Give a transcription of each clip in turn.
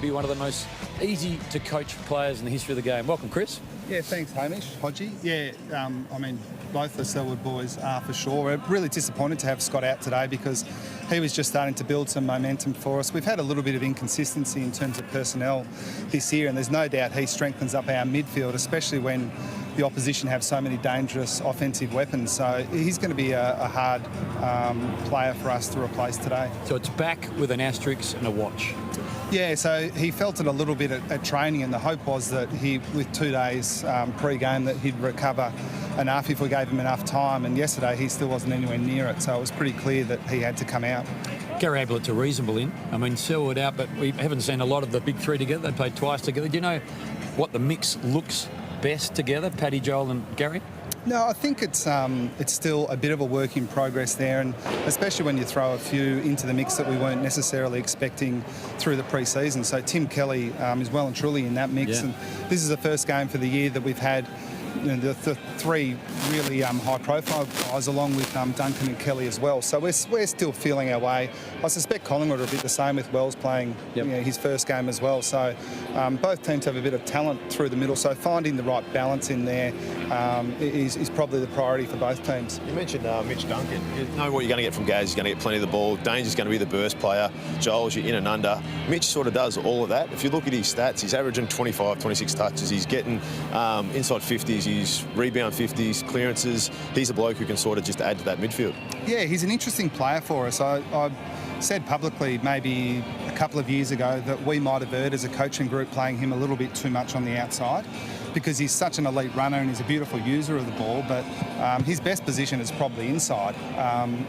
Be one of the most easy to coach players in the history of the game. Welcome, Chris. Yeah, thanks, Hamish. Hodgie. Yeah, both the Selwood boys are for sure. We're really disappointed to have Scott out today because he was just starting to build some momentum for us. We've had a little bit of inconsistency in terms of personnel this year, and there's no doubt he strengthens up our midfield, especially when the opposition have so many dangerous offensive weapons. So he's going to be a hard player for us to replace today. So it's back with an asterisk and a watch. Yeah, so he felt it a little bit at training, and the hope was that he, with 2 days pre-game, that he'd recover enough if we gave him enough time. And yesterday he still wasn't anywhere near it, so it was pretty clear that he had to come out. Gary Ablett's a reasonable in. I mean, Selwood out, but we haven't seen a lot of the big three together. They played twice together. Do you know what the mix looks best together, Paddy, Joel and Gary? No, I think it's still a bit of a work in progress there, and especially when you throw a few into the mix that we weren't necessarily expecting through the pre-season. So Tim Kelly is well and truly in that mix, and this is the first game for the year that we've had the three really high-profile guys, along with Duncan and Kelly as well. So we're still feeling our way. I suspect Collingwood are a bit the same, with Wells playing his first game as well. So both teams have a bit of talent through the middle. So finding the right balance in there is probably the priority for both teams. You mentioned Mitch Duncan. You know what you're going to get from Gaz. He's going to get plenty of the ball. Danger's going to be the burst player. Joel's your in and under. Mitch sort of does all of that. If you look at his stats, he's averaging 25, 26 touches. He's getting inside 50s. He's rebound 50s, clearances. He's a bloke who can sort of just add to that midfield. Yeah, he's an interesting player for us. I said publicly maybe a couple of years ago that we might have erred as a coaching group playing him a little bit too much on the outside, because he's such an elite runner and he's a beautiful user of the ball, but his best position is probably inside,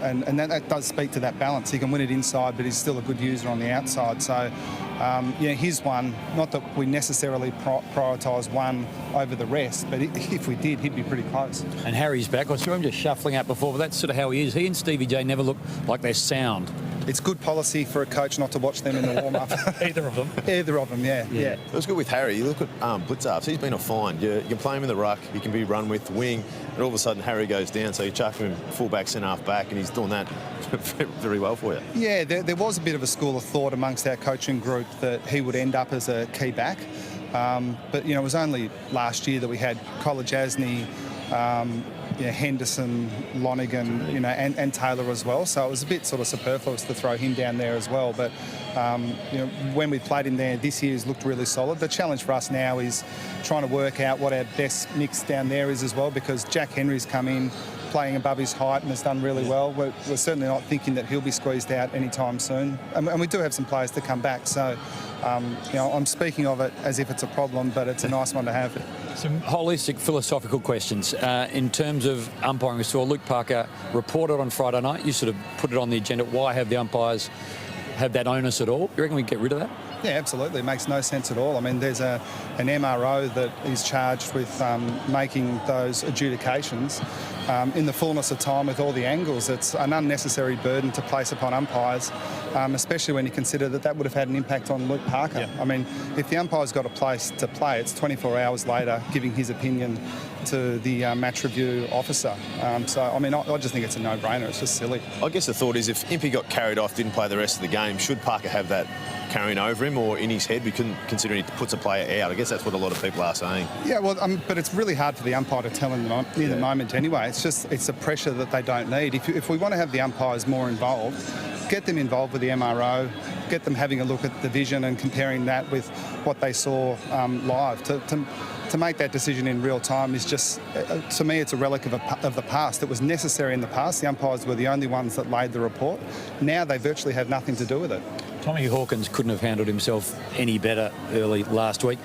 and that does speak to that balance. He can win it inside, but he's still a good user on the outside. So he's one, not that we necessarily prioritise one over the rest, but if we did, he'd be pretty close. And Harry's back. I saw him just shuffling out before, but that's sort of how he is. He and Stevie J never look like they're sound. It's good policy for a coach not to watch them in the warm-up. Either of them? Either of them, yeah. It was good with Harry. You look at Blitzarves. He's been a find. You can play him in the ruck. He can be run with the wing, and all of a sudden Harry goes down, so you chuck him full-back, centre-half back, and he's doing that very well for you. Yeah, there was a bit of a school of thought amongst our coaching group that he would end up as a key back. But, it was only last year that we had Kolodjasny, Henderson, Lonergan, and Taylor as well. So it was a bit sort of superfluous to throw him down there as well. But, when we played him there, this year's looked really solid. The challenge for us now is trying to work out what our best mix down there is as well, because Jack Henry's come in playing above his height and has done really well. We're certainly not thinking that he'll be squeezed out anytime soon. And we do have some players to come back. So, I'm speaking of it as if it's a problem, but it's a nice one to have. Some holistic philosophical questions. In terms of umpiring, we saw Luke Parker reported on Friday night. You sort of put it on the agenda. Why have the umpires have that onus at all? You reckon we can get rid of that? Yeah, absolutely. It makes no sense at all. I mean, there's an MRO that is charged with making those adjudications in the fullness of time with all the angles. It's an unnecessary burden to place upon umpires, especially when you consider that would have had an impact on Luke Parker. I mean, if the umpire's got a place to play, it's 24 hours later giving his opinion to the match review officer. So, I mean, I just think it's a no-brainer. It's just silly. I guess the thought is, if Impey got carried off, didn't play the rest of the game, should Parker have that carrying over him or in his head, considering he puts a player out? I guess that's what a lot of people are saying. Yeah, well, but it's really hard for the umpire to tell in the moment anyway. It's a pressure that they don't need. If we want to have the umpires more involved, get them involved with the MRO, get them having a look at the vision and comparing that with what they saw live. To make that decision in real time is just, to me, it's a relic of the past. It was necessary in the past. The umpires were the only ones that laid the report. Now they virtually have nothing to do with it. Tommy Hawkins couldn't have handled himself any better early last week.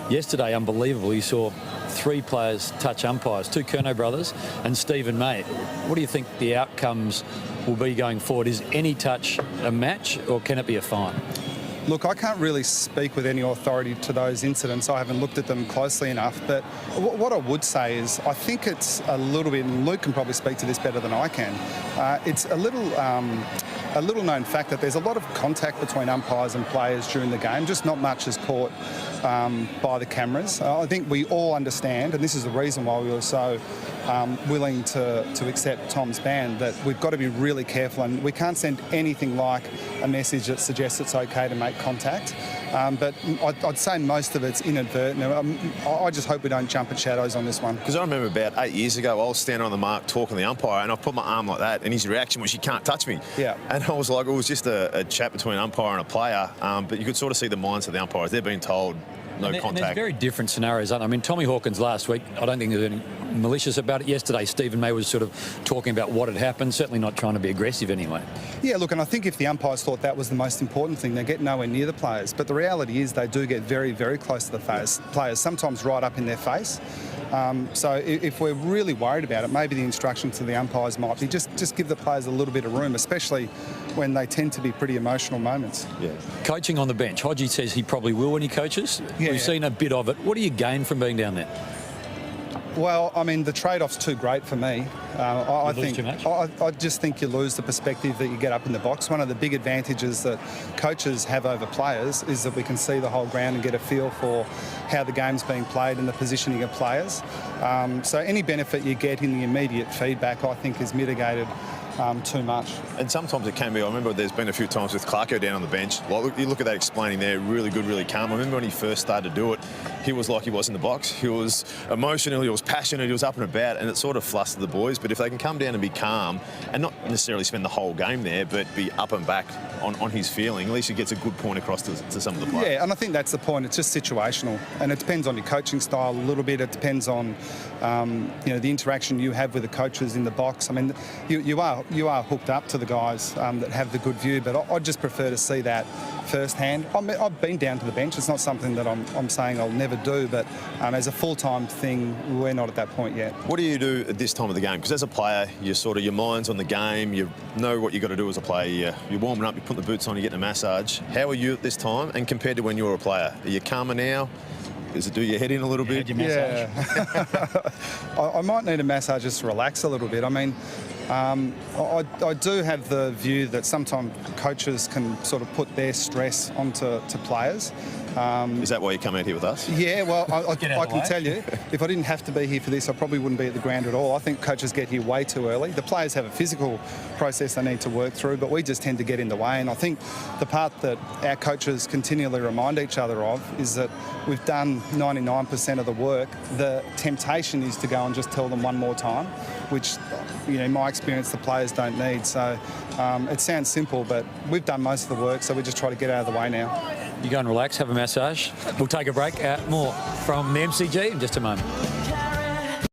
Yesterday, unbelievable, you saw 3 players touch umpires, 2 Curnow brothers and Stephen May. What do you think the outcomes will be going forward? Is any touch a match, or can it be a fine? Look, I can't really speak with any authority to those incidents. I haven't looked at them closely enough. But what I would say is I think it's a little bit, and Luke can probably speak to this better than I can, it's a little known fact that there's a lot of contact between umpires and players during the game, just not much is caught by the cameras. I think we all understand, and this is the reason why we were so willing to accept Tom's ban, that we've got to be really careful, and we can't send anything like a message that suggests it's okay to make contact. But I'd say most of it's inadvertent. I just hope we don't jump at shadows on this one. Because I remember about 8 years ago, I was standing on the mark talking to the umpire, and I put my arm like that, and his reaction was, "You can't touch me." Yeah. And I was like, it was just a chat between an umpire and a player, but you could sort of see the minds of the umpires. They're being told no And there's contact. very different scenarios, aren't there? I mean, Tommy Hawkins last week, I don't think there was any malicious about it. Yesterday, Stephen May was sort of talking about what had happened, certainly not trying to be aggressive anyway. Yeah, look, and I think if the umpires thought that was the most important thing, they get nowhere near the players. But the reality is they do get very, very close to the players, sometimes right up in their face. So if we're really worried about it, maybe the instruction to the umpires might be just give the players a little bit of room, especially when they tend to be pretty emotional moments. Yeah. Coaching on the bench, Hodgie says he probably will when he coaches. Yeah, We've seen a bit of it. What do you gain from being down there? Well, I mean, the trade-off's too great for me. I lose think too much? I just think you lose the perspective that you get up in the box. One of the big advantages that coaches have over players is that we can see the whole ground and get a feel for how the game's being played and the positioning of players. So any benefit you get in the immediate feedback, I think, is mitigated too much. And sometimes it can be. I remember there's been a few times with Clarko down on the bench. Like, you look at that explaining there, really good, really calm. I remember when he first started to do it, he was like he was in the box. He was emotional, he was passionate, he was up and about, and it sort of flustered the boys. But if they can come down and be calm and not necessarily spend the whole game there, but be up and back on his feeling, at least he gets a good point across to some of the players. Yeah, and I think that's the point. It's just situational, and it depends on your coaching style a little bit. It depends on the interaction you have with the coaches in the box. I mean, you are hooked up to the guys that have the good view, but I'd just prefer to see that firsthand. I've been down to the bench. It's not something that I'm saying I'll never do, but as a full-time thing, we're not at that point yet. What do you do at this time of the game? Because as a player, your mind's on the game. You know what you got to do as a player. You're warming up. You're putting the boots on. You're getting a massage. How are you at this time? And compared to when you were a player, are you calmer now? Does it do your head in a little bit? Yeah. I might need a massage just to relax a little bit. I mean, I do have the view that sometimes coaches can sort of put their stress onto players. Is that why you come out here with us? Yeah, well, I can way. tell you, if I didn't have to be here for this, I probably wouldn't be at the ground at all. I think coaches get here way too early. The players have a physical process they need to work through, but we just tend to get in the way. And I think the part that our coaches continually remind each other of is that we've done 99% of the work. The temptation is to go and just tell them one more time, which, in my experience, the players don't need. So it sounds simple, but we've done most of the work, so we just try to get out of the way now. You go and relax, have a massage. We'll take a break. More from the MCG in just a moment.